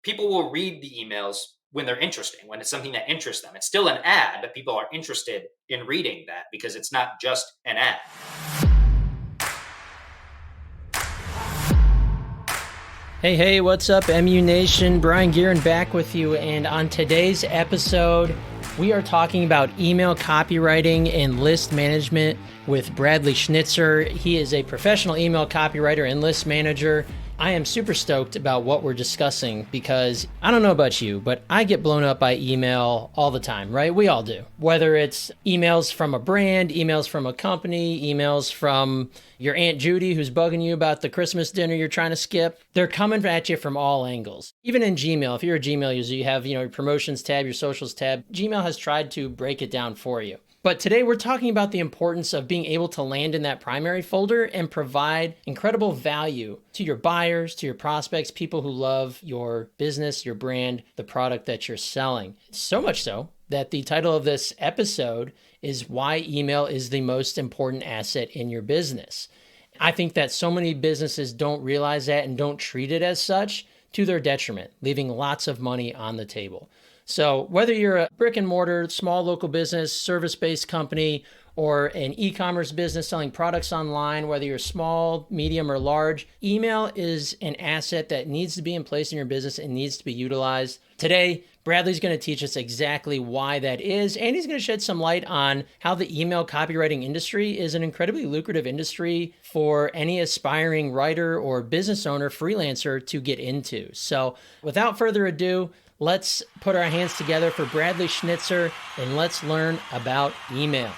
people will read the emails when they're interesting, when it's something that interests them. It's still an ad, but people are interested in reading that because it's not just an ad. Hey, what's up, MU Nation? Brian Gearin back with you. And on today's episode, we are talking about email copywriting and list management with Bradley Schnitzer. He is a professional email copywriter and list manager. I am super stoked about what we're discussing because I don't know about you, but I get blown up by email all the time, right? We all do. Whether it's emails from a brand, emails from a company, emails from your Aunt Judy who's bugging you about the Christmas dinner you're trying to skip. They're coming at you from all angles. Even in Gmail, if you're a Gmail user, you have, your promotions tab, your socials tab. Gmail has tried to break it down for you. But today we're talking about the importance of being able to land in that primary folder and provide incredible value to your buyers, to your prospects, people who love your business, your brand, the product that you're selling. So much so that the title of this episode is Why Email is the Most Important Asset in Your Business. I think that so many businesses don't realize that and don't treat it as such, to their detriment, leaving lots of money on the table. So whether you're a brick and mortar, small local business, service-based company, or an e-commerce business selling products online, whether you're small, medium, or large, email is an asset that needs to be in place in your business and needs to be utilized. Today, Bradley's going to teach us exactly why that is, and he's going to shed some light on how the email copywriting industry is an incredibly lucrative industry for any aspiring writer or business owner, freelancer to get into. So without further ado, let's put our hands together for Bradley Schnitzer and let's learn about email.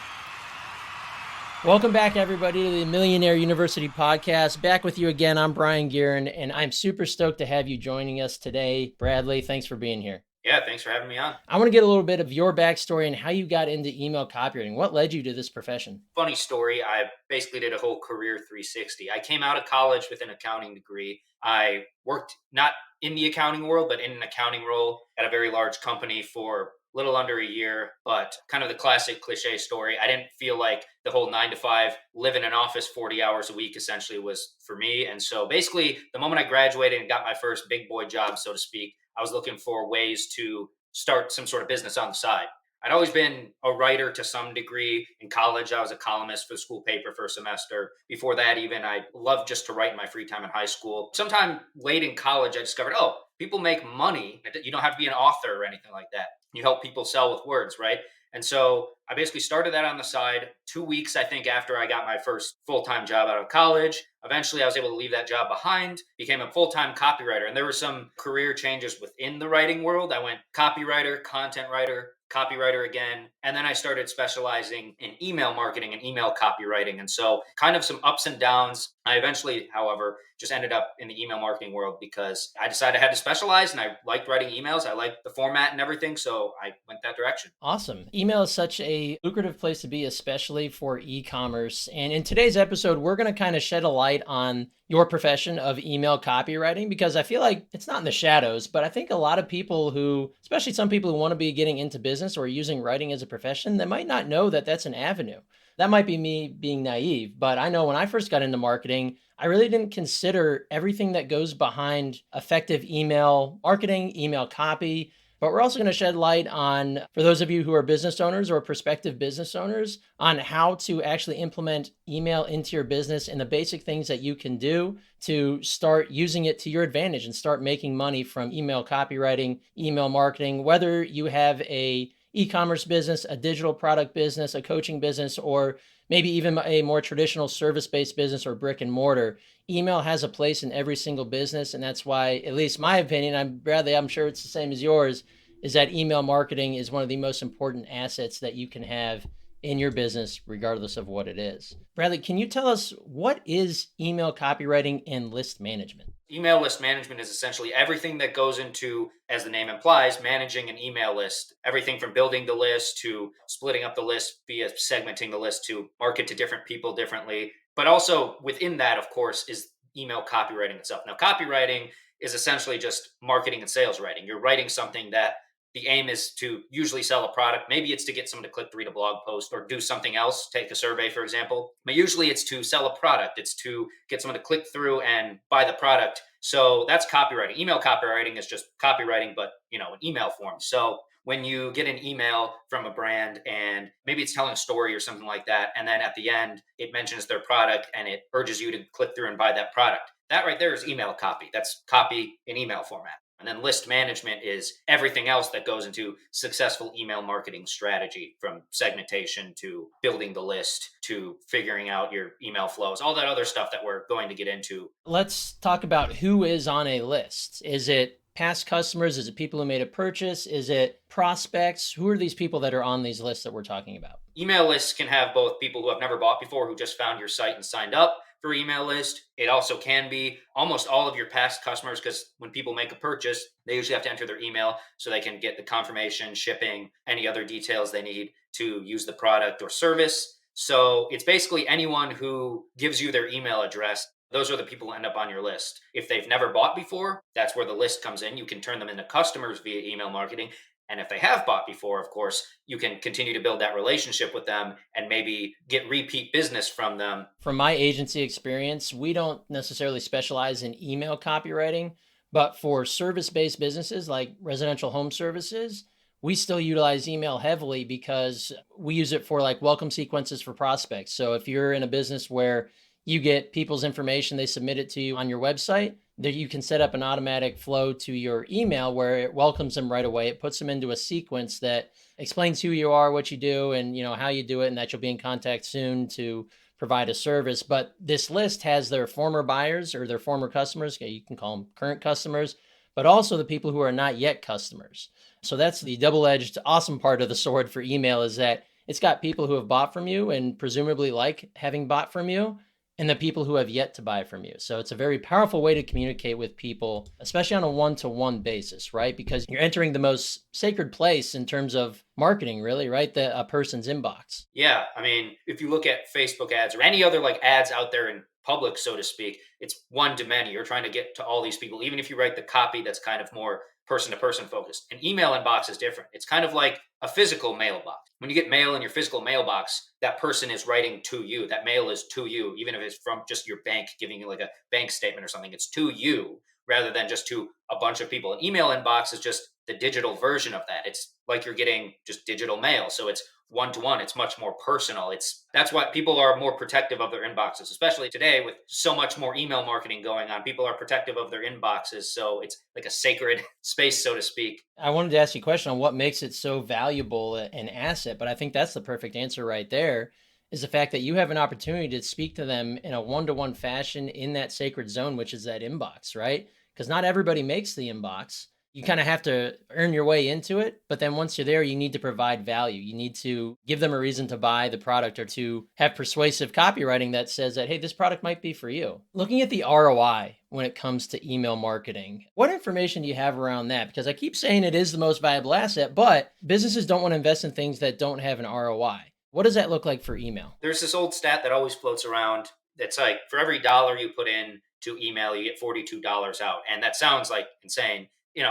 Welcome back, everybody, to the Millionaire University podcast. Back with you again. I'm Brian Gearin, and I'm super stoked to have you joining us today. Bradley, thanks for being here. Yeah, thanks for having me on. I want to get a little bit of your backstory and how you got into email copywriting. What led you to this profession? Funny story. I basically did a whole career 360. I came out of college with an accounting degree. I worked not in the accounting world, but in an accounting role at a very large company for little under a year, but kind of the classic cliche story. I didn't feel like the whole 9 to 5, live in an office 40 hours a week essentially was for me. And so basically the moment I graduated and got my first big boy job, so to speak, I was looking for ways to start some sort of business on the side. I'd always been a writer to some degree. In college, I was a columnist for the school paper for a semester. Before that, even, I loved just to write in my free time in high school. Sometime late in college, I discovered, people make money. You don't have to be an author or anything like that. You help people sell with words, right? And so I basically started that on the side 2 weeks, I think, after I got my first full-time job out of college. Eventually, I was able to leave that job behind, became a full-time copywriter. And there were some career changes within the writing world. I went copywriter, content writer, copywriter again. And then I started specializing in email marketing and email copywriting. And so kind of some ups and downs. I eventually, however, just ended up in the email marketing world because I decided I had to specialize and I liked writing emails. I liked the format and everything. So I went that direction. Awesome. Email is such a lucrative place to be, especially for e-commerce. And in today's episode, we're going to kind of shed a light on your profession of email copywriting, because I feel like it's not in the shadows, but I think a lot of people who, especially some people who want to be getting into business or using writing as a profession, they might not know that that's an avenue. That might be me being naive, but I know when I first got into marketing, I really didn't consider everything that goes behind effective email marketing, email copy. But we're also going to shed light on, for those of you who are business owners or prospective business owners, on how to actually implement email into your business and the basic things that you can do to start using it to your advantage and start making money from email copywriting, email marketing, whether you have a e-commerce business, a digital product business, a coaching business, or maybe even a more traditional service-based business or brick and mortar. Email has a place in every single business. And that's why, at least my opinion, Bradley, I'm sure it's the same as yours, is that email marketing is one of the most important assets that you can have in your business, regardless of what it is. Bradley, can you tell us what is email copywriting and list management? Email list management is essentially everything that goes into, as the name implies, managing an email list. Everything from building the list to splitting up the list via segmenting the list to market to different people differently. But also within that, of course, is email copywriting itself. Now, copywriting is essentially just marketing and sales writing. You're writing something that the aim is to usually sell a product. Maybe it's to get someone to click to read a blog post or do something else, take a survey, for example. But usually it's to sell a product. It's to get someone to click through and buy the product. So that's copywriting. Email copywriting is just copywriting, but in email form. So when you get an email from a brand and maybe it's telling a story or something like that, and then at the end it mentions their product and it urges you to click through and buy that product, that right there is email copy. That's copy in email format. And then list management is everything else that goes into successful email marketing strategy, from segmentation to building the list to figuring out your email flows, all that other stuff that we're going to get into. Let's talk about who is on a list. Is it past customers? Is it people who made a purchase? Is it prospects? Who are these people that are on these lists that we're talking about? Email lists can have both people who have never bought before, who just found your site and signed up for email list. It also can be almost all of your past customers, because when people make a purchase, they usually have to enter their email so they can get the confirmation, shipping, any other details they need to use the product or service. So it's basically anyone who gives you their email address. Those are the people who end up on your list. If they've never bought before, that's where the list comes in. You can turn them into customers via email marketing. And if they have bought before, of course, you can continue to build that relationship with them and maybe get repeat business from them. From my agency experience, we don't necessarily specialize in email copywriting, but for service-based businesses like residential home services, we still utilize email heavily because we use it for like welcome sequences for prospects. So if you're in a business where you get people's information, they submit it to you on your website, that you can set up an automatic flow to your email where it welcomes them right away. It puts them into a sequence that explains who you are, what you do, and how you do it, and that you'll be in contact soon to provide a service. But this list has their former buyers or their former customers. Okay, you can call them current customers, but also the people who are not yet customers. So that's the double-edged awesome part of the sword for email, is that it's got people who have bought from you and presumably like having bought from you, and the people who have yet to buy from you. So it's a very powerful way to communicate with people, especially on a one-to-one basis, right? Because you're entering the most sacred place in terms of marketing, really, right? A person's inbox. Yeah. I mean, if you look at Facebook ads or any other like ads out there in public, so to speak, it's one to many. You're trying to get to all these people, even if you write the copy that's kind of more person to person focused. An email inbox is different. It's kind of like a physical mailbox. When you get mail in your physical mailbox, that person is writing to you. That mail is to you, even if it's from just your bank giving you like a bank statement or something. It's to you rather than just to a bunch of people. An email inbox is just the digital version of that. It's like you're getting just digital mail. So it's one to one. It's much more personal. That's why people are more protective of their inboxes, especially today with so much more email marketing going on. People are protective of their inboxes. So it's like a sacred space, so to speak. I wanted to ask you a question on what makes it so valuable an asset, but I think that's the perfect answer right there, is the fact that you have an opportunity to speak to them in a one-to-one fashion in that sacred zone, which is that inbox, right? Because not everybody makes the inbox. You kind of have to earn your way into it. But then once you're there, you need to provide value. You need to give them a reason to buy the product, or to have persuasive copywriting that says that, hey, this product might be for you. Looking at the ROI when it comes to email marketing, what information do you have around that? Because I keep saying it is the most valuable asset, but businesses don't want to invest in things that don't have an ROI. What does that look like for email? There's this old stat that always floats around. That's like, for every dollar you put in to email, you get $42 out. And that sounds like insane.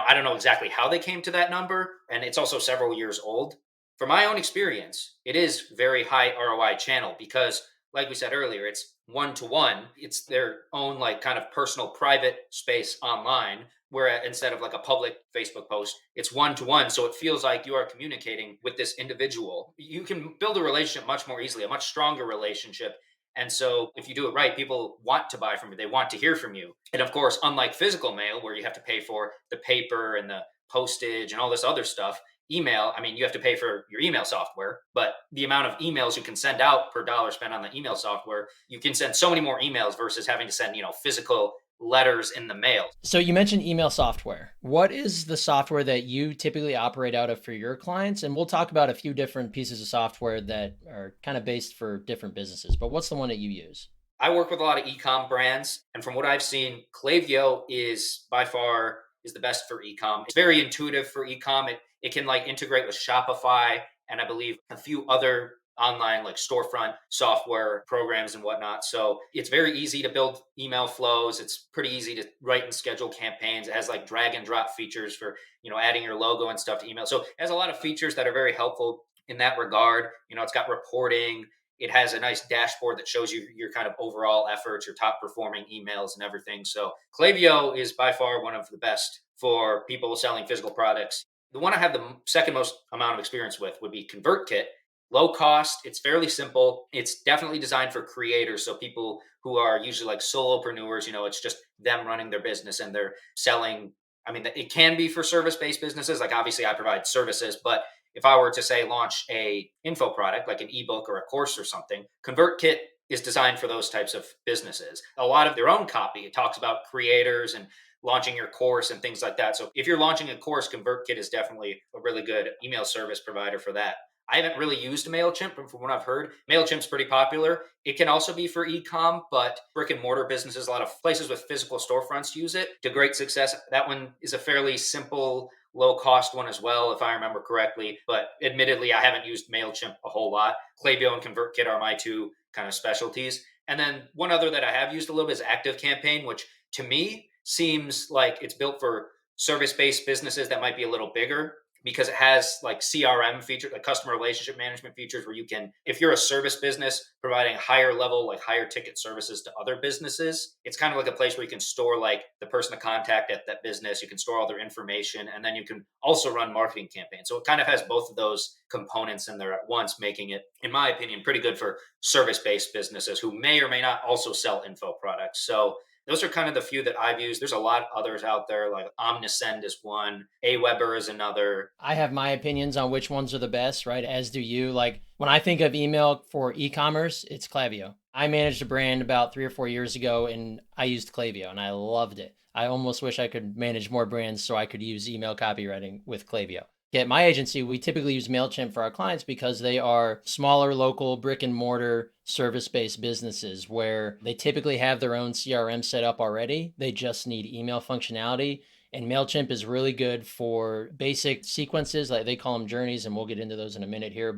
I don't know exactly how they came to that number, and it's also several years old. From my own experience, it is very high ROI channel because, like we said earlier, it's one to one. It's their own like kind of personal private space online, where instead of like a public Facebook post, it's one to one. So it feels like you are communicating with this individual. You can build a relationship much more easily, a much stronger relationship. And so if you do it right, people want to buy from you. They want to hear from you. And of course, unlike physical mail, where you have to pay for the paper and the postage and all this other stuff, email, I mean, you have to pay for your email software, but the amount of emails you can send out per dollar spent on the email software, you can send so many more emails versus having to send, physical letters in the mail. So you mentioned email software. What is the software that you typically operate out of for your clients? And we'll talk about a few different pieces of software that are kind of based for different businesses, but what's the one that you use? I work with a lot of e-com brands, and from what I've seen, Klaviyo is by far is the best for e-com. It's very intuitive for e-com. It can like integrate with Shopify and I believe a few other online like storefront software programs and whatnot. So it's very easy to build email flows. It's pretty easy to write and schedule campaigns. It has like drag and drop features for, adding your logo and stuff to email. So it has a lot of features that are very helpful in that regard. It's got reporting. It has a nice dashboard that shows you your kind of overall efforts, your top performing emails and everything. So Klaviyo is by far one of the best for people selling physical products. The one I have the second most amount of experience with would be ConvertKit. Low cost, it's fairly simple. It's definitely designed for creators, so people who are usually like solopreneurs, it's just them running their business and they're selling. I mean, it can be for service-based businesses. Like obviously I provide services, but if I were to say launch a info product like an ebook or a course or something, ConvertKit is designed for those types of businesses. A lot of their own copy, it talks about creators and launching your course and things like that. So if you're launching a course, ConvertKit is definitely a really good email service provider for that. I haven't really used MailChimp, but from what I've heard, MailChimp's pretty popular. It can also be for e-com, but brick and mortar businesses, a lot of places with physical storefronts use it to great success. That one is a fairly simple, low cost one as well, if I remember correctly. But admittedly, I haven't used MailChimp a whole lot. Klaviyo and ConvertKit are my two kind of specialties. And then one other that I have used a little bit is ActiveCampaign, which to me seems like it's built for service-based businesses that might be a little bigger, because it has like CRM features, like customer relationship management features, where you can, if you're a service business providing higher level, like higher ticket services to other businesses, it's kind of like a place where you can store like the person to contact at that business. You can store all their information, and then you can also run marketing campaigns. So it kind of has both of those components in there at once, making it, in my opinion, pretty good for service-based businesses who may or may not also sell info products. So those are kind of the few that I've used. There's a lot others out there, like Omnisend is one, Aweber is another. I have my opinions on which ones are the best, right? As do you. Like when I think of email for e-commerce, it's Klaviyo. I managed a brand about 3 or 4 years ago and I used Klaviyo and I loved it. I almost wish I could manage more brands so I could use email copywriting with Klaviyo. At my agency, we typically use MailChimp for our clients because they are smaller, local, brick and mortar service-based businesses where they typically have their own CRM set up already. They just need email functionality. And MailChimp is really good for basic sequences, like they call them journeys, and we'll get into those in a minute here.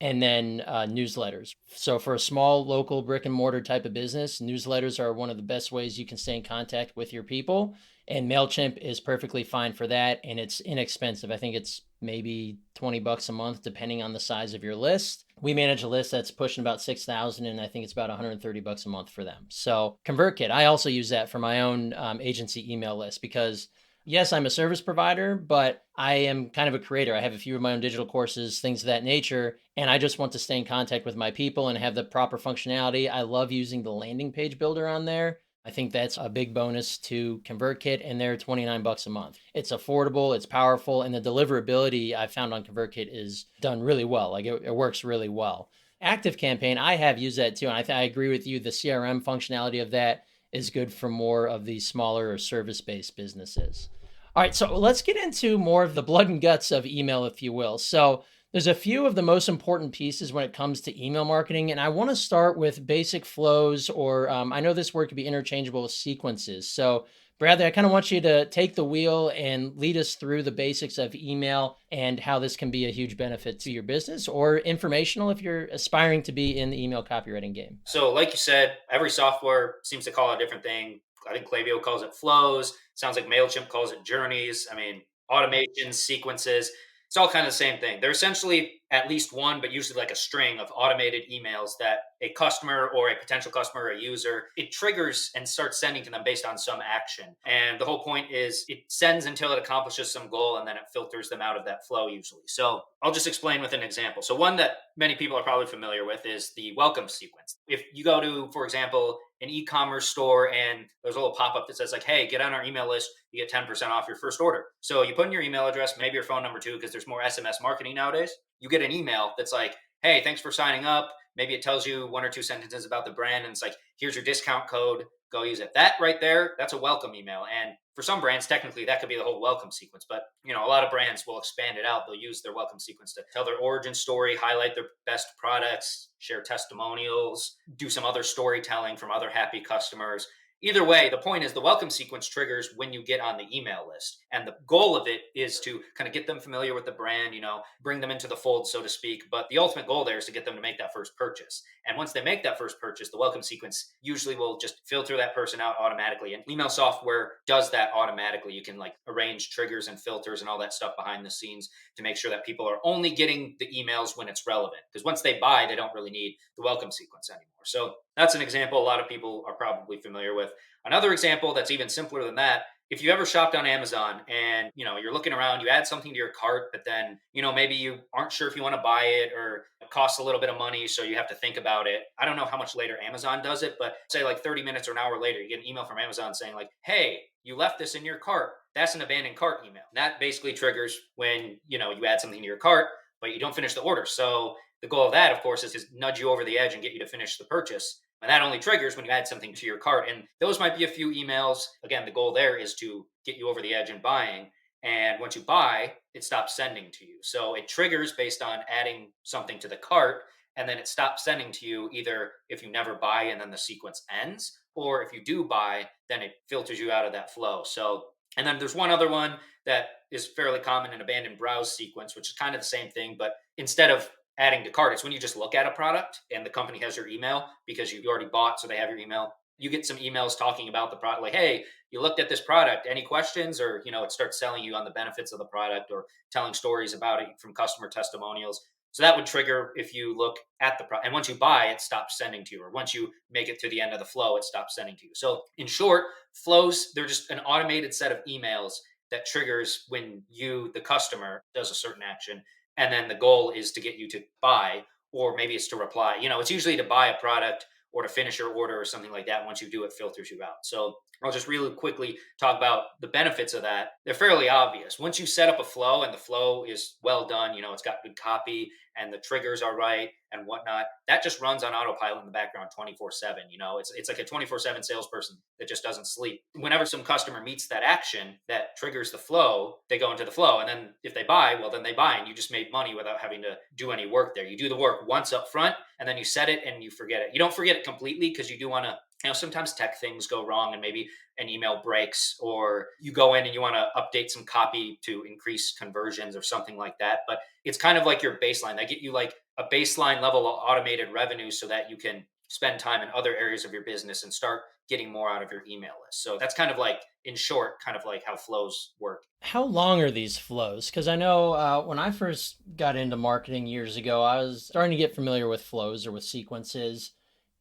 And then newsletters. So for a small, local, brick and mortar type of business, newsletters are one of the best ways you can stay in contact with your people. And MailChimp is perfectly fine for that. And it's inexpensive. I think it's maybe $20 a month, depending on the size of your list. We manage a list that's pushing about 6,000, and I think it's about $130 a month for them. So ConvertKit, I also use that for my own agency email list because yes, I'm a service provider, but I am kind of a creator. I have a few of my own digital courses, things of that nature, and I just want to stay in contact with my people and have the proper functionality. I love using the landing page builder on there. I think that's a big bonus to ConvertKit, and they're $29 a month. It's affordable, it's powerful, and the deliverability I found on ConvertKit is done really well. Like it works really well. ActiveCampaign, I have used that too, and I agree with you. The CRM functionality of that is good for more of these smaller or service-based businesses. All right, so let's get into more of the blood and guts of email, if you will. So there's a few of the most important pieces when it comes to email marketing, and I want to start with basic flows, or I know this word could be interchangeable with sequences. So Bradley, I kind of want you to take the wheel and lead us through the basics of email and how this can be a huge benefit to your business or informational if you're aspiring to be in the email copywriting game. So like you said, every software seems to call it a different thing. I think Klaviyo calls it flows. Sounds like MailChimp calls it journeys. I mean, automations, sequences, it's all kind of the same thing. They're essentially at least one, but usually like a string of automated emails that a customer or a potential customer or a user, it triggers and starts sending to them based on some action. And the whole point is it sends until it accomplishes some goal, and then it filters them out of that flow usually. So I'll just explain with an example. So one that many people are probably familiar with is the welcome sequence. If you go to, for example, an e-commerce store and there's a little pop-up that says like, hey, get on our email list, you get 10% off your first order. So you put in your email address, maybe your phone number too, because there's more SMS marketing nowadays. You get an email that's like, hey, thanks for signing up. Maybe it tells you one or two sentences about the brand, and it's like, here's your discount code, go use it. That right there, that's a welcome email. And for some brands, technically that could be the whole welcome sequence, but a lot of brands will expand it out. They'll use their welcome sequence to tell their origin story, highlight their best products, share testimonials, do some other storytelling from other happy customers. Either way, the point is the welcome sequence triggers when you get on the email list. And the goal of it is to kind of get them familiar with the brand, bring them into the fold, so to speak. But the ultimate goal there is to get them to make that first purchase. And once they make that first purchase, the welcome sequence usually will just filter that person out automatically. And email software does that automatically. You can like arrange triggers and filters and all that stuff behind the scenes to make sure that people are only getting the emails when it's relevant. Because once they buy, they don't really need the welcome sequence anymore. So that's an example a lot of people are probably familiar with. Another example that's even simpler than that, if you ever shopped on Amazon and you're looking around, you add something to your cart, but then maybe you aren't sure if you want to buy it or it costs a little bit of money, so you have to think about it. I don't know how much later Amazon does it, but say like 30 minutes or an hour later, you get an email from Amazon saying like, "Hey, you left this in your cart." That's an abandoned cart email. That basically triggers when you add something to your cart, but you don't finish the order. So the goal of that, of course, is to nudge you over the edge and get you to finish the purchase. And that only triggers when you add something to your cart. And those might be a few emails. Again, the goal there is to get you over the edge in buying. And once you buy, it stops sending to you. So it triggers based on adding something to the cart. And then it stops sending to you either if you never buy and then the sequence ends, or if you do buy, then it filters you out of that flow. So, and then there's one other one that is fairly common, an abandoned browse sequence, which is kind of the same thing, but instead of adding to cart, it's when you just look at a product and the company has your email because you already bought, so they have your email. You get some emails talking about the product, like, "Hey, you looked at this product, any questions?" Or it starts selling you on the benefits of the product or telling stories about it from customer testimonials. So that would trigger if you look at the product. And once you buy, it stops sending to you. Or once you make it to the end of the flow, it stops sending to you. So in short, flows, they're just an automated set of emails that triggers when you, the customer, does a certain action. And then the goal is to get you to buy, or maybe it's to reply. It's usually to buy a product or to finish your order or something like that. Once you do, it filters you out. So I'll just really quickly talk about the benefits of that. They're fairly obvious. Once you set up a flow and the flow is well done, it's got good copy and the triggers are right and whatnot, that just runs on autopilot in the background 24/7. It's like a 24/7 salesperson that just doesn't sleep. Whenever some customer meets that action that triggers the flow, they go into the flow. And then if they buy, well, then they buy and you just made money without having to do any work there. You do the work once up front and then you set it and you forget it. You don't forget it completely because you do want to, sometimes tech things go wrong and maybe an email breaks, or you go in and you want to update some copy to increase conversions or something like that. But it's kind of like your baseline. They get you like a baseline level of automated revenue so that you can spend time in other areas of your business and start getting more out of your email list. So that's kind of like, in short, kind of like how flows work. How long are these flows? Because I know when I first got into marketing years ago, I was starting to get familiar with flows or with sequences.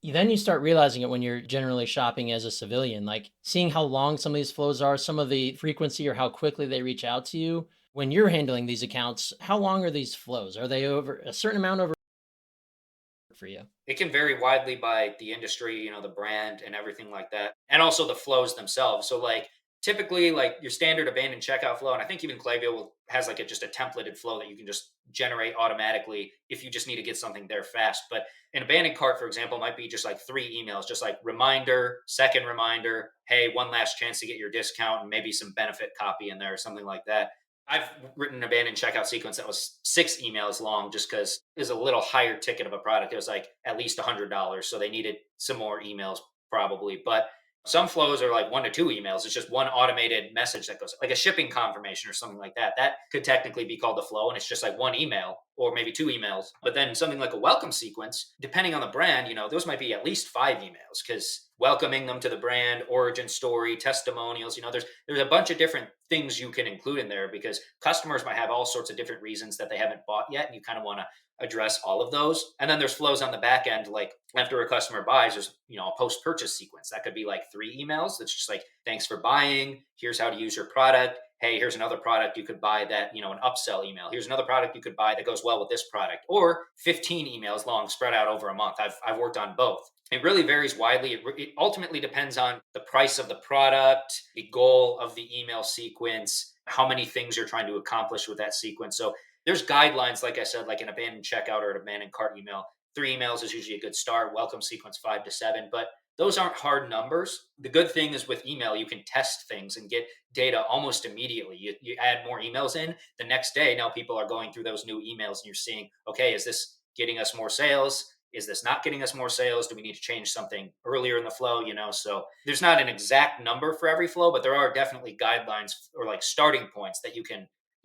Then you start realizing it when you're generally shopping as a civilian, like seeing how long some of these flows are, some of the frequency or how quickly they reach out to you. When you're handling these accounts, how long are these flows? Are they over a certain amount over for you? It can vary widely by the industry, the brand and everything like that. And also the flows themselves. So like typically like your standard abandoned checkout flow, and I think even Klaviyo has like just a templated flow that you can just generate automatically if you just need to get something there fast. But an abandoned cart, for example, might be just like 3 emails, just like reminder, second reminder, hey, one last chance to get your discount, and maybe some benefit copy in there or something like that. I've written an abandoned checkout sequence that was 6 emails long just because it was a little higher ticket of a product. It was like at least $100. So they needed some more emails probably. But some flows are like 1 to 2 emails. It's just one automated message that goes like a shipping confirmation or something like that. That could technically be called a flow. And it's just like one email or maybe 2 emails. But then something like a welcome sequence, depending on the brand, those might be at least 5 emails because welcoming them to the brand, origin story, testimonials, there's a bunch of different things you can include in there because customers might have all sorts of different reasons that they haven't bought yet. And you kind of want to address all of those. And then there's flows on the back end, like after a customer buys, there's a post-purchase sequence. That could be like 3 emails. That's just like, thanks for buying. Here's how to use your product. Hey, here's another product you could buy that, an upsell email. Here's another product you could buy that goes well with this product. Or 15 emails long spread out over a month. I've worked on both. It really varies widely. It ultimately depends on the price of the product, the goal of the email sequence, how many things you're trying to accomplish with that sequence. So there's guidelines, like I said, like an abandoned checkout or an abandoned cart email. 3 emails is usually a good start. Welcome sequence 5 to 7, but those aren't hard numbers. The good thing is with email, you can test things and get data almost immediately. You add more emails in the next day. Now people are going through those new emails and you're seeing, okay, is this getting us more sales? is this not getting us more sales? Do we need to change something earlier in the flow? So there's not an exact number for every flow, but there are definitely guidelines or like starting points that you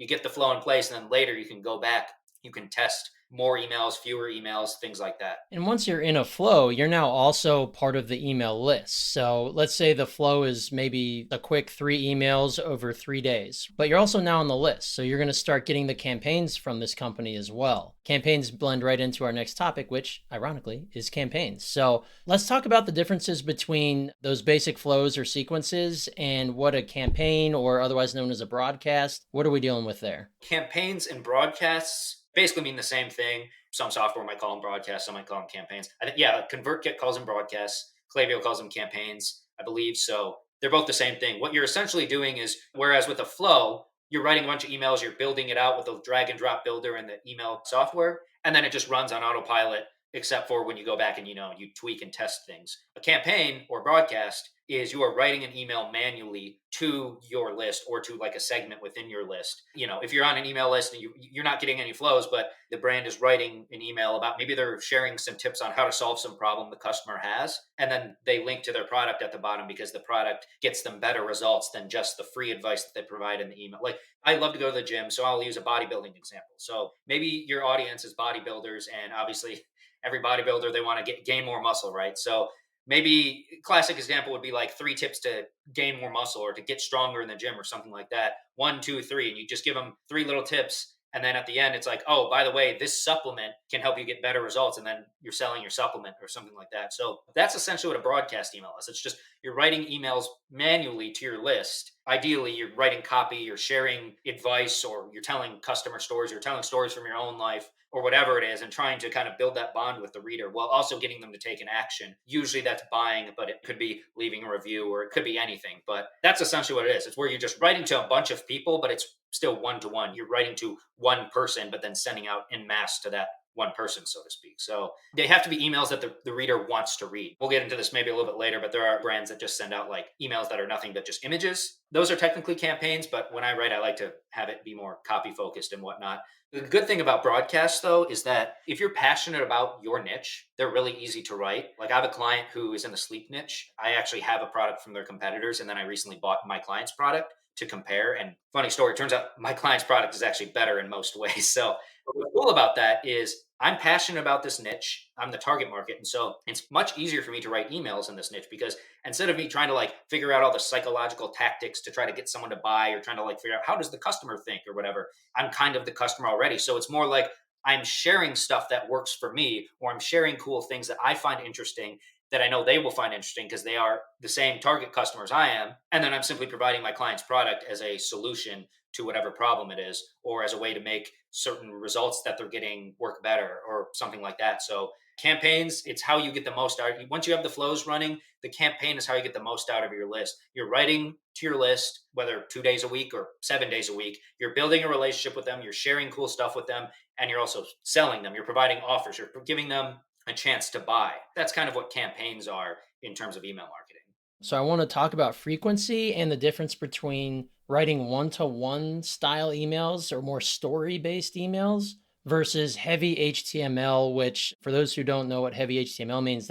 get the flow in place, and then later you can go back, you can test more emails, fewer emails, things like that. And once you're in a flow, you're now also part of the email list. So let's say the flow is maybe a quick 3 emails over 3 days, but you're also now on the list. So you're going to start getting the campaigns from this company as well. Campaigns blend right into our next topic, which ironically is campaigns. So let's talk about the differences between those basic flows or sequences and what a campaign, or otherwise known as a broadcast. What are we dealing with there? Campaigns and broadcasts basically mean the same thing. Some software might call them broadcasts, some might call them campaigns. ConvertKit calls them broadcasts. Klaviyo calls them campaigns, I believe. So they're both the same thing. What you're essentially doing is, whereas with a flow, you're writing a bunch of emails, you're building it out with a drag and drop builder in the email software, and then it just runs on autopilot, except for when you go back and you tweak and test things. A campaign or broadcast is you are writing an email manually to your list or to like a segment within your list. If you're on an email list and you're not getting any flows, but the brand is writing an email about, maybe they're sharing some tips on how to solve some problem the customer has, and then they link to their product at the bottom because the product gets them better results than just the free advice that they provide in the email. Like, I love to go to the gym, so I'll use a bodybuilding example. So maybe your audience is bodybuilders, and obviously every bodybuilder, they want to gain more muscle, right? So maybe classic example would be like 3 tips to gain more muscle or to get stronger in the gym or something like that. 1, 2, 3. And you just give them 3 little tips. And then at the end, it's like, oh, by the way, this supplement can help you get better results. And then you're selling your supplement or something like that. So that's essentially what a broadcast email is. It's just you're writing emails manually to your list. Ideally, you're writing copy, you're sharing advice, or you're telling customer stories, you're telling stories from your own life, or whatever it is, and trying to kind of build that bond with the reader while also getting them to take an action. Usually that's buying, but it could be leaving a review, or it could be anything. But that's essentially what it is. It's where you're just writing to a bunch of people, but it's still one-to-one. You're writing to one person, but then sending out en masse to that one person, so to speak. So they have to be emails that the reader wants to read. We'll get into this maybe a little bit later, but there are brands that just send out like emails that are nothing but just images. Those are technically campaigns, but when I write, I like to have it be more copy focused and whatnot. The good thing about broadcasts, though, is that if you're passionate about your niche, they're really easy to write. Like, I have a client who is in the sleep niche. I actually have a product from their competitors, and then I recently bought my client's product to compare. And funny story, turns out my client's product is actually better in most ways. So what's cool about that is I'm passionate about this niche. I'm the target market. And so it's much easier for me to write emails in this niche, because instead of me trying to like figure out all the psychological tactics to try to get someone to buy, or trying to like figure out how does the customer think or whatever, I'm kind of the customer already. So it's more like I'm sharing stuff that works for me, or I'm sharing cool things that I find interesting that I know they will find interesting because they are the same target customers I am. And then I'm simply providing my client's product as a solution to whatever problem it is, or as a way to make certain results that they're getting work better or something like that. So campaigns, it's how you get the most out. Once you have the flows running, the campaign is how you get the most out of your list. You're writing to your list, whether 2 days a week or 7 days a week. You're building a relationship with them. You're sharing cool stuff with them, and you're also selling them. You're providing offers. You're giving them a chance to buy. That's kind of what campaigns are in terms of email marketing. So I want to talk about frequency and the difference between writing one-to-one style emails or more story-based emails versus heavy HTML, which, for those who don't know what heavy HTML means,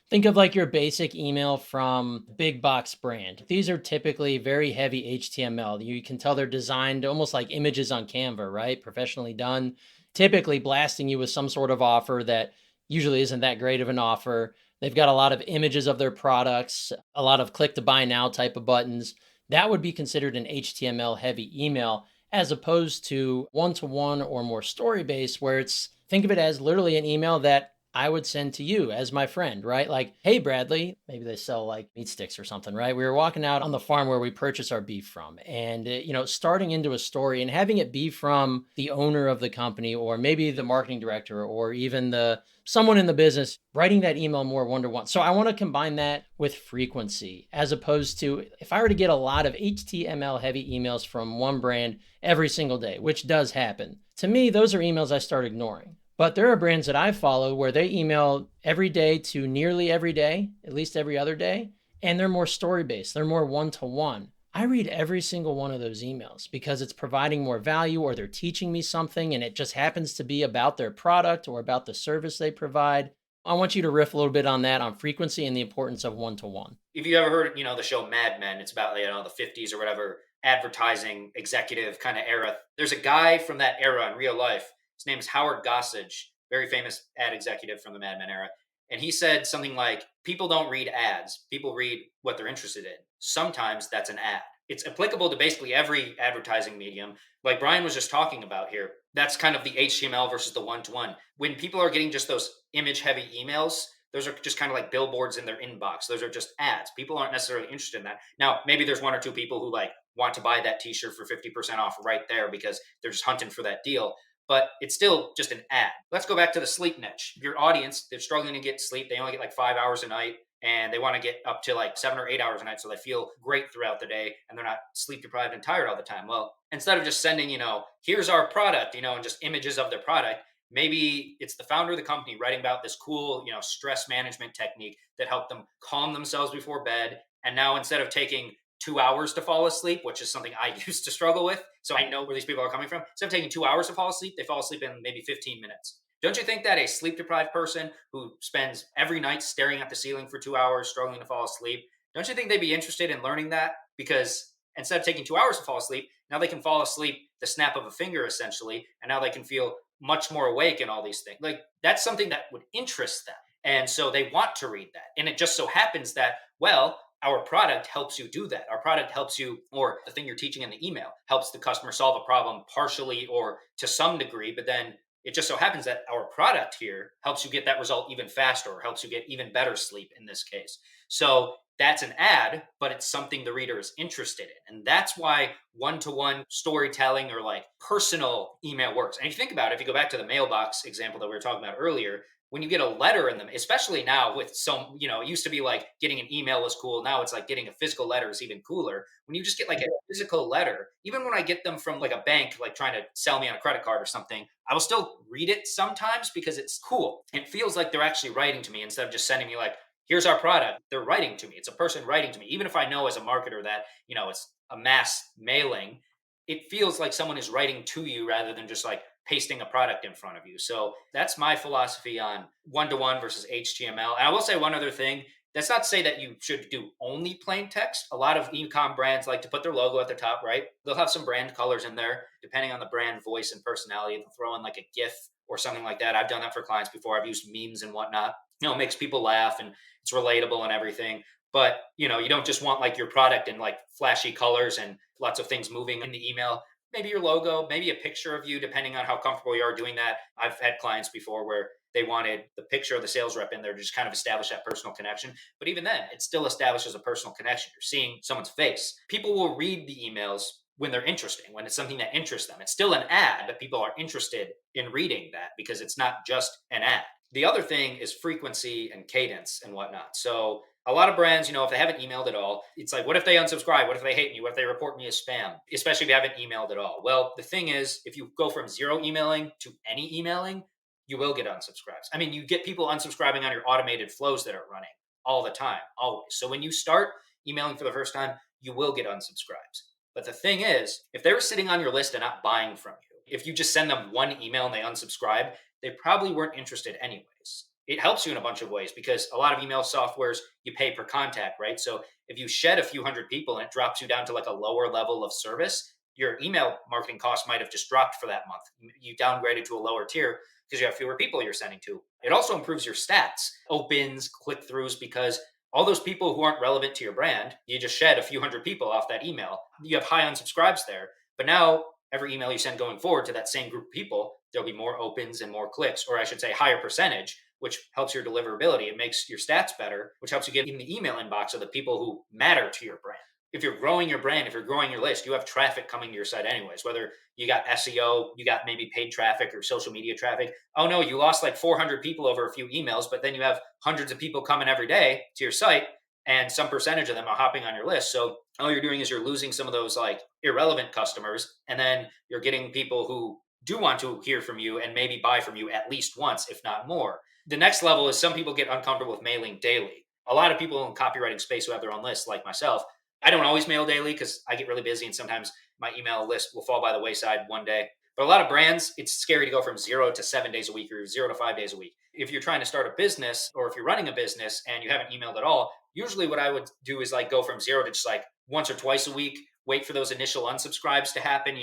think of like your basic email from big box brand. These are typically very heavy HTML. You can tell they're designed almost like images on Canva, right? Professionally done, typically blasting you with some sort of offer that usually isn't that great of an offer. They've got a lot of images of their products, a lot of click to buy now type of buttons. That would be considered an HTML heavy email, as opposed to one-to-one or more story-based, where think of it as literally an email that I would send to you as my friend, right? Like, hey, Bradley, maybe they sell like meat sticks or something, right? We were walking out on the farm where we purchase our beef from, and, starting into a story and having it be from the owner of the company, or maybe the marketing director, or even someone in the business, writing that email more one-to-one. So I want to combine that with frequency, as opposed to if I were to get a lot of HTML heavy emails from one brand every single day, which does happen. To me, those are emails I start ignoring. But there are brands that I follow where they email every day to nearly every day, at least every other day, and they're more story-based. They're more one-to-one. I read every single one of those emails because it's providing more value, or they're teaching me something, and it just happens to be about their product or about the service they provide. I want you to riff a little bit on that, on frequency and the importance of one-to-one. If you ever heard, the show Mad Men, it's about, the 50s or whatever advertising executive kind of era. There's a guy from that era in real life. His name is Howard Gossage, very famous ad executive from the Mad Men era. And he said something like, people don't read ads, people read what they're interested in. Sometimes that's an ad. It's applicable to basically every advertising medium. Like Brian was just talking about here, that's kind of the HTML versus the one-to-one. When people are getting just those image heavy emails, those are just kind of like billboards in their inbox. Those are just ads. People aren't necessarily interested in that. Now, maybe there's one or two people who like want to buy that t-shirt for 50% off right there because they're just hunting for that deal, but it's still just an ad. Let's go back to the sleep niche. Your audience, they're struggling to get sleep. They only get like 5 hours a night and they want to get up to like 7 or 8 hours a night so they feel great throughout the day and they're not sleep deprived and tired all the time. Well, instead of just sending, here's our product, and just images of their product, maybe it's the founder of the company writing about this cool, stress management technique that helped them calm themselves before bed. And now instead of taking 2 hours to fall asleep, which is something I used to struggle with, so I know where these people are coming from. Instead of taking 2 hours to fall asleep, they fall asleep in maybe 15 minutes. Don't you think that a sleep deprived person who spends every night staring at the ceiling for 2 hours, struggling to fall asleep, don't you think they'd be interested in learning that? Because instead of taking 2 hours to fall asleep, now they can fall asleep the snap of a finger, essentially. And now they can feel much more awake and all these things. Like that's something that would interest them. And so they want to read that. And it just so happens that, well, our product helps you do that. Our product helps you, or the thing you're teaching in the email helps the customer solve a problem partially or to some degree. But then it just so happens that our product here helps you get that result even faster or helps you get even better sleep in this case. So that's an ad, but it's something the reader is interested in. And that's why one-to-one storytelling or like personal email works. And if you think about it, if you go back to the mailbox example that we were talking about earlier, when you get a letter in them, especially now with some, it used to be like getting an email was cool. Now it's like getting a physical letter is even cooler. When you just get like a physical letter, even when I get them from like a bank, like trying to sell me on a credit card or something, I will still read it sometimes because it's cool. It feels like they're actually writing to me instead of just sending me like, here's our product. They're writing to me. It's a person writing to me. Even if I know as a marketer that, it's a mass mailing, it feels like someone is writing to you rather than just like pasting a product in front of you. So that's my philosophy on one-to-one versus HTML. And I will say one other thing. That's not to say that you should do only plain text. A lot of e-com brands like to put their logo at the top, right? They'll have some brand colors in there, depending on the brand voice and personality. They'll throw in like a GIF or something like that. I've done that for clients before. I've used memes and whatnot. It makes people laugh and it's relatable and everything. But, you don't just want like your product in like flashy colors and lots of things moving in the email. Maybe your logo, maybe a picture of you, depending on how comfortable you are doing that. I've had clients before where they wanted the picture of the sales rep in there to just kind of establish that personal connection. But even then, it still establishes a personal connection. You're seeing someone's face. People will read the emails when they're interesting, when it's something that interests them. It's still an ad, but people are interested in reading that because it's not just an ad. The other thing is frequency and cadence and whatnot. So a lot of brands, if they haven't emailed at all, it's like, what if they unsubscribe? What if they hate me? What if they report me as spam? Especially if you haven't emailed at all. Well, the thing is, if you go from zero emailing to any emailing, you will get unsubscribes. I mean, you get people unsubscribing on your automated flows that are running all the time, always. So when you start emailing for the first time, you will get unsubscribes. But the thing is, if they were sitting on your list and not buying from you, if you just send them one email and they unsubscribe, they probably weren't interested anyways. It helps you in a bunch of ways because a lot of email softwares, you pay per contact, right? So if you shed a few hundred people and it drops you down to like a lower level of service, your email marketing cost might have just dropped for that month. You downgraded to a lower tier because you have fewer people you're sending to. It also improves your stats, opens, click-throughs, because all those people who aren't relevant to your brand, you just shed a few hundred people off that email. You have high unsubscribes there. But now every email you send going forward to that same group of people, there'll be more opens and more clicks, or I should say higher percentage, which helps your deliverability. It makes your stats better, which helps you get in the email inbox of the people who matter to your brand. If you're growing your brand, if you're growing your list, you have traffic coming to your site anyways, whether you got SEO, you got maybe paid traffic or social media traffic. Oh no, you lost like 400 people over a few emails, but then you have hundreds of people coming every day to your site and some percentage of them are hopping on your list. So all you're doing is you're losing some of those like irrelevant customers, and then you're getting people who do want to hear from you and maybe buy from you at least once, if not more. The next level is some people get uncomfortable with mailing daily. A lot of people in copywriting space who have their own lists, like myself, I don't always mail daily because I get really busy and sometimes my email list will fall by the wayside one day. But a lot of brands, it's scary to go from 0 to 7 days a week or 0 to 5 days a week. If you're trying to start a business or if you're running a business and you haven't emailed at all, usually what I would do is like go from 0 to just like once or twice a week, wait for those initial unsubscribes to happen,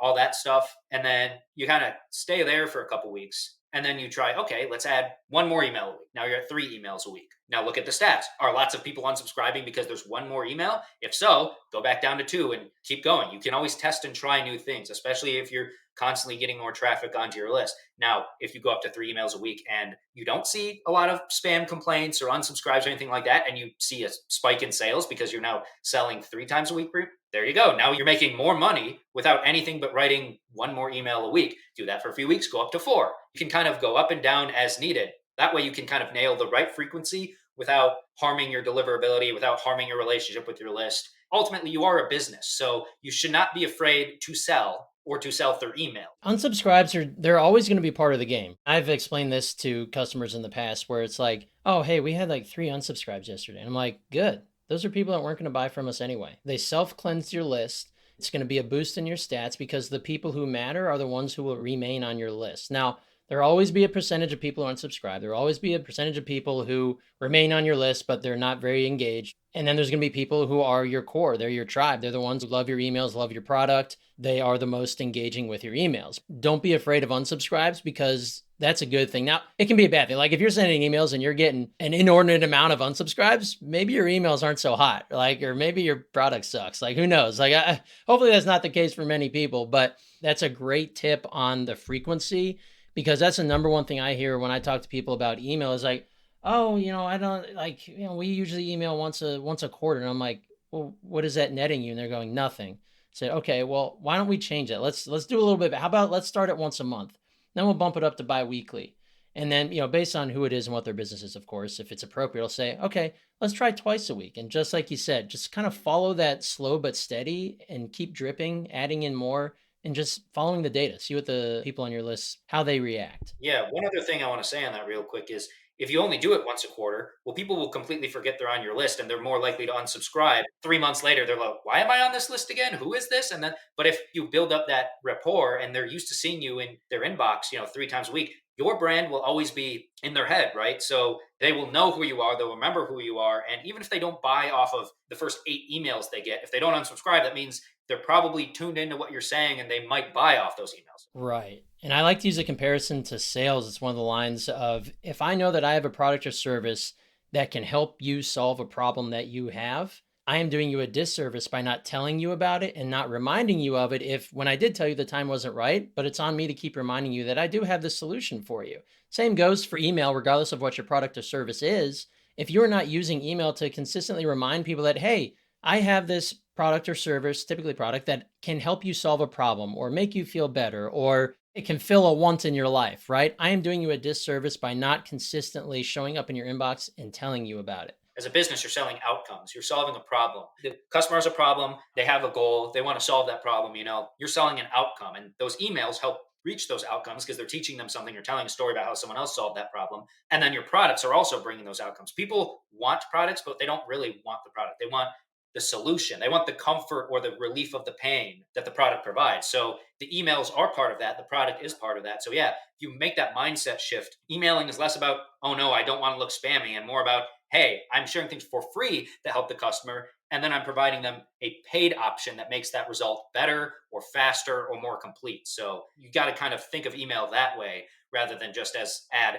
all that stuff. And then you kind of stay there for a couple weeks. And then you try, okay, let's add one more email a week. Now you're at 3 emails a week. Now look at the stats. Are lots of people unsubscribing because there's one more email? If so, go back down to 2 and keep going. You can always test and try new things, especially if you're constantly getting more traffic onto your list. Now, if you go up to 3 emails a week and you don't see a lot of spam complaints or unsubscribes or anything like that, and you see a spike in sales because you're now selling 3 times a week, there you go. Now you're making more money without anything but writing one more email a week. Do that for a few weeks, go up to 4. You can kind of go up and down as needed. That way you can kind of nail the right frequency without harming your deliverability, without harming your relationship with your list. Ultimately, you are a business, so you should not be afraid to sell or to sell through email. Unsubscribes they're always going to be part of the game. I've explained this to customers in the past where it's like, oh, hey, we had like 3 unsubscribes yesterday. And I'm like, good. Those are people that weren't going to buy from us anyway. They self-cleansed your list. It's going to be a boost in your stats because the people who matter are the ones who will remain on your list. Now, there'll always be a percentage of people who unsubscribe. There'll always be a percentage of people who remain on your list, but they're not very engaged. And then there's going to be people who are your core. They're your tribe. They're the ones who love your emails, love your product. They are the most engaging with your emails. Don't be afraid of unsubscribes because that's a good thing. Now, it can be a bad thing. Like if you're sending emails and you're getting an inordinate amount of unsubscribes, maybe your emails aren't so hot, or maybe your product sucks. Like who knows? Hopefully that's not the case for many people, but that's a great tip on the frequency because that's the number one thing I hear when I talk to people about email is like, oh, I don't we usually email once a quarter. And I'm like, well, what is that netting you? And they're going, nothing. I said, okay, well, why don't we change that? Let's do a little bit. How about let's start at once a month. Then we'll bump it up to bi-weekly. And then, based on who it is and what their business is, of course, if it's appropriate, I'll say, okay, let's try twice a week. And just like you said, just kind of follow that slow but steady and keep dripping, adding in more and just following the data. See what the people on your list, how they react. Yeah. One other thing I want to say on that real quick is if you only do it once a quarter, well, people will completely forget they're on your list and they're more likely to unsubscribe. 3 months later, they're like, why am I on this list again? Who is this? But if you build up that rapport and they're used to seeing you in their inbox, 3 times a week, your brand will always be in their head, right? So they will know who you are. They'll remember who you are. And even if they don't buy off of the first 8 emails they get, if they don't unsubscribe, that means they're probably tuned into what you're saying and they might buy off those emails. Right. And I like to use a comparison to sales. It's one of the lines of if I know that I have a product or service that can help you solve a problem that you have, I am doing you a disservice by not telling you about it and not reminding you of it if when I did tell you the time wasn't right, but it's on me to keep reminding you that I do have the solution for you. Same goes for email, regardless of what your product or service is. If you're not using email to consistently remind people that, hey, I have this product or service, typically product, that can help you solve a problem or make you feel better, or it can fill a want in your life, right? I am doing you a disservice by not consistently showing up in your inbox and telling you about it. As a business, you're selling outcomes. You're solving a problem. The customer has a problem. They have a goal. They want to solve that problem. You're selling an outcome. And those emails help reach those outcomes because they're teaching them something. You're telling a story about how someone else solved that problem. And then your products are also bringing those outcomes. People want products, but they don't really want the product. They want the solution. They want the comfort or the relief of the pain that the product provides. So the emails are part of that. The product is part of that. So yeah, if you make that mindset shift, emailing is less about, oh no, I don't want to look spammy, and more about, hey, I'm sharing things for free that help the customer. And then I'm providing them a paid option that makes that result better or faster or more complete. So you got to kind of think of email that way rather than just as ad.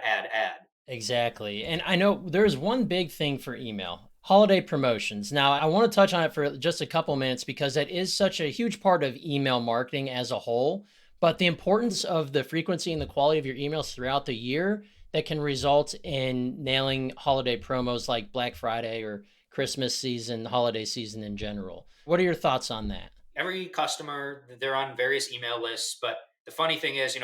Exactly. And I know there's one big thing for email. Holiday promotions. Now, I want to touch on it for just a couple minutes because that is such a huge part of email marketing as a whole. But the importance of the frequency and the quality of your emails throughout the year that can result in nailing holiday promos like Black Friday or Christmas season, holiday season in general. What are your thoughts on that? Every customer, they're on various email lists, but the funny thing is, they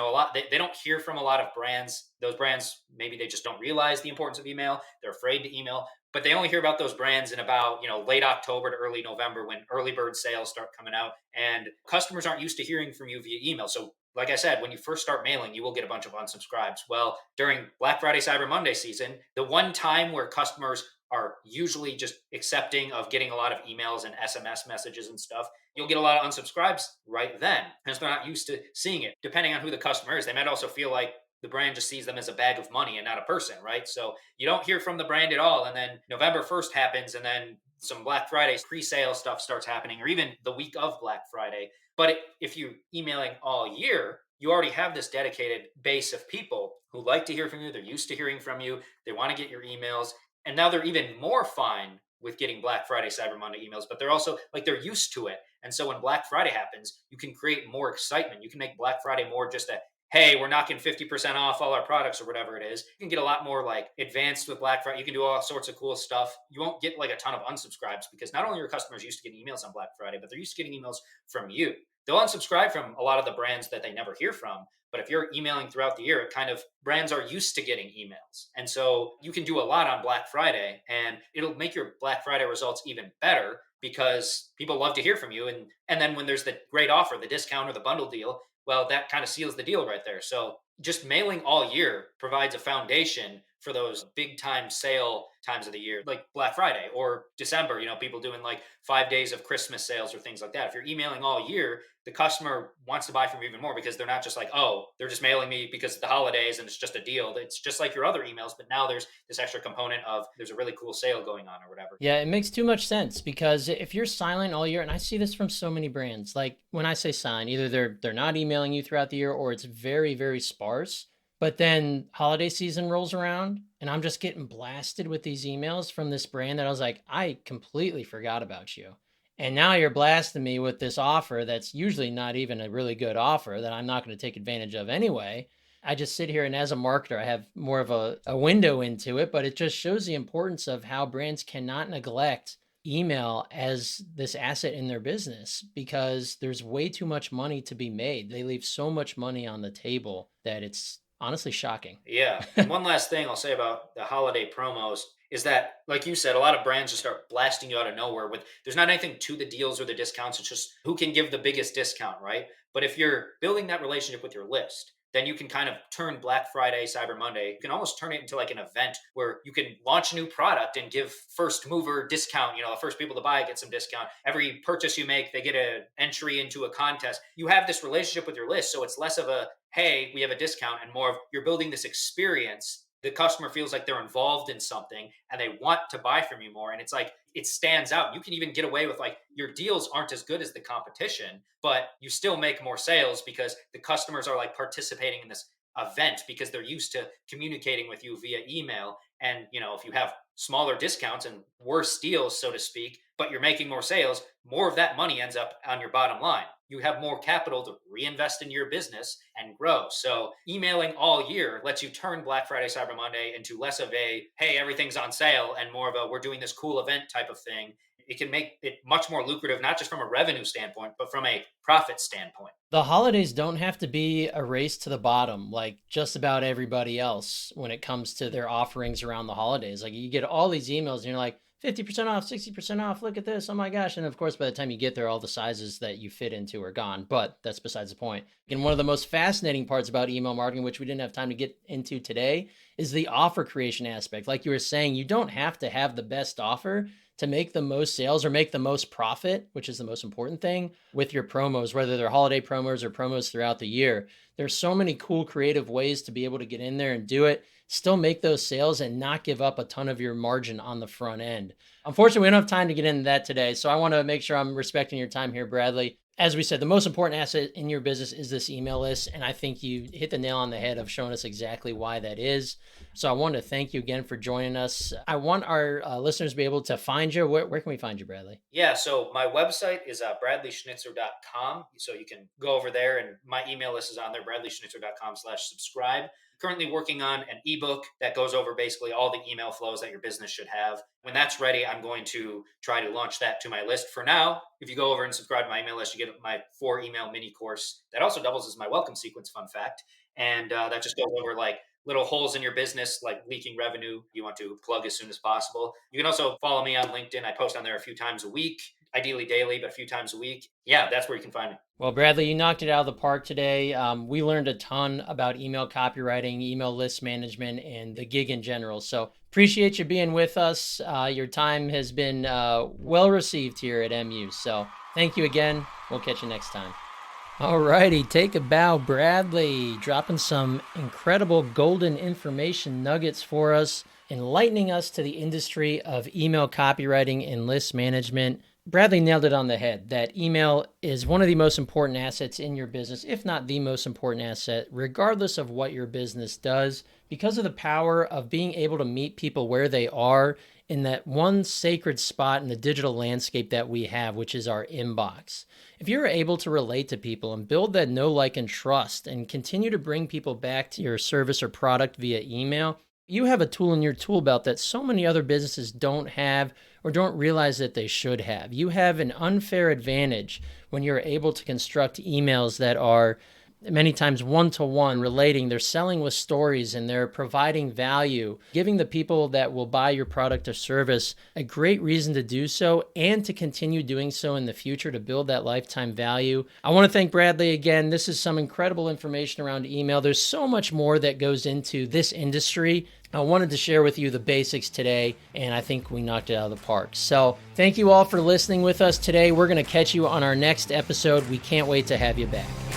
don't hear from a lot of brands. Those brands, maybe they just don't realize the importance of email. They're afraid to email, but they only hear about those brands in about, late October to early November when early bird sales start coming out, and customers aren't used to hearing from you via email. So like I said, when you first start mailing, you will get a bunch of unsubscribes. Well, during Black Friday, Cyber Monday season, the one time where customers are usually just accepting of getting a lot of emails and SMS messages and stuff you'll get a lot of unsubscribes right then, because they're not used to seeing it. Depending on who the customer is, they might also feel like the brand just sees them as a bag of money and not a person, right? So you don't hear from the brand at all. And then November 1st happens, and then some Black Friday pre-sale stuff starts happening, or even the week of Black Friday. But if you're emailing all year, you already have this dedicated base of people who like to hear from you. They're used to hearing from you. They want to get your emails. And now they're even more fine with getting Black Friday, Cyber Monday emails, but they're also like, they're used to it. And so when Black Friday happens, you can create more excitement. You can make Black Friday more just a, hey, we're knocking 50% off all our products or whatever it is. You can get a lot more like advanced with Black Friday. You can do all sorts of cool stuff. You won't get like a ton of unsubscribes because not only are customers used to getting emails on Black Friday, but they're used to getting emails from you. They'll unsubscribe from a lot of the brands that they never hear from. But if you're emailing throughout the year, it kind of, brands are used to getting emails. And so you can do a lot on Black Friday, and it'll make your Black Friday results even better because people love to hear from you. And then when there's the great offer, the discount or the bundle deal, well, that kind of seals the deal right there. So just mailing all year provides a foundation for those big time sale times of the year, like Black Friday or December, people doing like 5 days of Christmas sales or things like that. If you're emailing all year, the customer wants to buy from you even more because they're not just like, oh, they're just mailing me because of the holidays and it's just a deal. It's just like your other emails, but now there's this extra component of there's a really cool sale going on or whatever. Yeah, it makes too much sense because if you're silent all year, and I see this from so many brands, like when I say silent, either they're not emailing you throughout the year or it's very, very sparse. But then holiday season rolls around and I'm just getting blasted with these emails from this brand that I was like, I completely forgot about you. And now you're blasting me with this offer that's usually not even a really good offer that I'm not going to take advantage of anyway. I just sit here and as a marketer, I have more of a window into it, but it just shows the importance of how brands cannot neglect email as this asset in their business because there's way too much money to be made. They leave so much money on the table that it's honestly shocking. Yeah. And one last thing I'll say about the holiday promos is that, like you said, a lot of brands just start blasting you out of nowhere with there's not anything to the deals or the discounts. It's just who can give the biggest discount, right? But if you're building that relationship with your list, then you can kind of turn Black Friday, Cyber Monday, you can almost turn it into like an event where you can launch a new product and give first mover discount. The first people to buy it get some discount. Every purchase you make, they get an entry into a contest. You have this relationship with your list. So it's less of a, hey, we have a discount, and more of you're building this experience. The customer feels like they're involved in something and they want to buy from you more. And it's like, it stands out. You can even get away with like your deals aren't as good as the competition, but you still make more sales because the customers are like participating in this event because they're used to communicating with you via email. And, if you have smaller discounts and worse deals, so to speak, but you're making more sales, more of that money ends up on your bottom line. You have more capital to reinvest in your business and grow. So emailing all year lets you turn Black Friday, Cyber Monday into less of a, hey, everything's on sale, and more of a, we're doing this cool event type of thing. It can make it much more lucrative, not just from a revenue standpoint, but from a profit standpoint. The holidays don't have to be a race to the bottom like just about everybody else when it comes to their offerings around the holidays. Like you get all these emails and you're like, 50% off, 60% off, look at this, oh my gosh. And of course, by the time you get there, all the sizes that you fit into are gone, but that's besides the point. And one of the most fascinating parts about email marketing, which we didn't have time to get into today, is the offer creation aspect. Like you were saying, you don't have to have the best offer to make the most sales or make the most profit, which is the most important thing with your promos, whether they're holiday promos or promos throughout the year. There's so many cool creative ways to be able to get in there and do it, still make those sales and not give up a ton of your margin on the front end. Unfortunately, we don't have time to get into that today. So I want to make sure I'm respecting your time here, Bradley. As we said, the most important asset in your business is this email list. And I think you hit the nail on the head of showing us exactly why that is. So I want to thank you again for joining us. I want our listeners to be able to find you. Where can we find you, Bradley? Yeah, so my website is bradleyschnitzer.com. So you can go over there, and my email list is on there, bradleyschnitzer.com/subscribe. Currently working on an ebook that goes over basically all the email flows that your business should have. When that's ready, I'm going to try to launch that to my list. For now, if you go over and subscribe to my email list, you get my 4 email mini course that also doubles as my welcome sequence, fun fact. And that just goes over like little holes in your business, like leaking revenue you want to plug as soon as possible. You can also follow me on LinkedIn. I post on there a few times a week, ideally daily, but a few times a week. Yeah, that's where you can find me. Well, Bradley, you knocked it out of the park today. We learned a ton about email copywriting, email list management, and the gig in general. So appreciate you being with us. Your time has been well received here at MU. So Thank you again. We'll catch you next time. Alrighty, take a bow, Bradley, dropping some incredible golden information nuggets for us, enlightening us to the industry of email copywriting and list management. Bradley nailed it on the head that email is one of the most important assets in your business, if not the most important asset, regardless of what your business does, because of the power of being able to meet people where they are in that one sacred spot in the digital landscape that we have, which is our inbox. If you're able to relate to people and build that know, like, and trust and continue to bring people back to your service or product via email, you have a tool in your tool belt that so many other businesses don't have or don't realize that they should have. You have an unfair advantage when you're able to construct emails that are many times one-to-one relating. They're selling with stories and they're providing value, giving the people that will buy your product or service a great reason to do so and to continue doing so in the future to build that lifetime value. I want to thank Bradley again. This is some incredible information around email. There's so much more that goes into this industry. I wanted to share with you the basics today, and I think we knocked it out of the park. So thank you all for listening with us today. We're going to catch you on our next episode. We can't wait to have you back.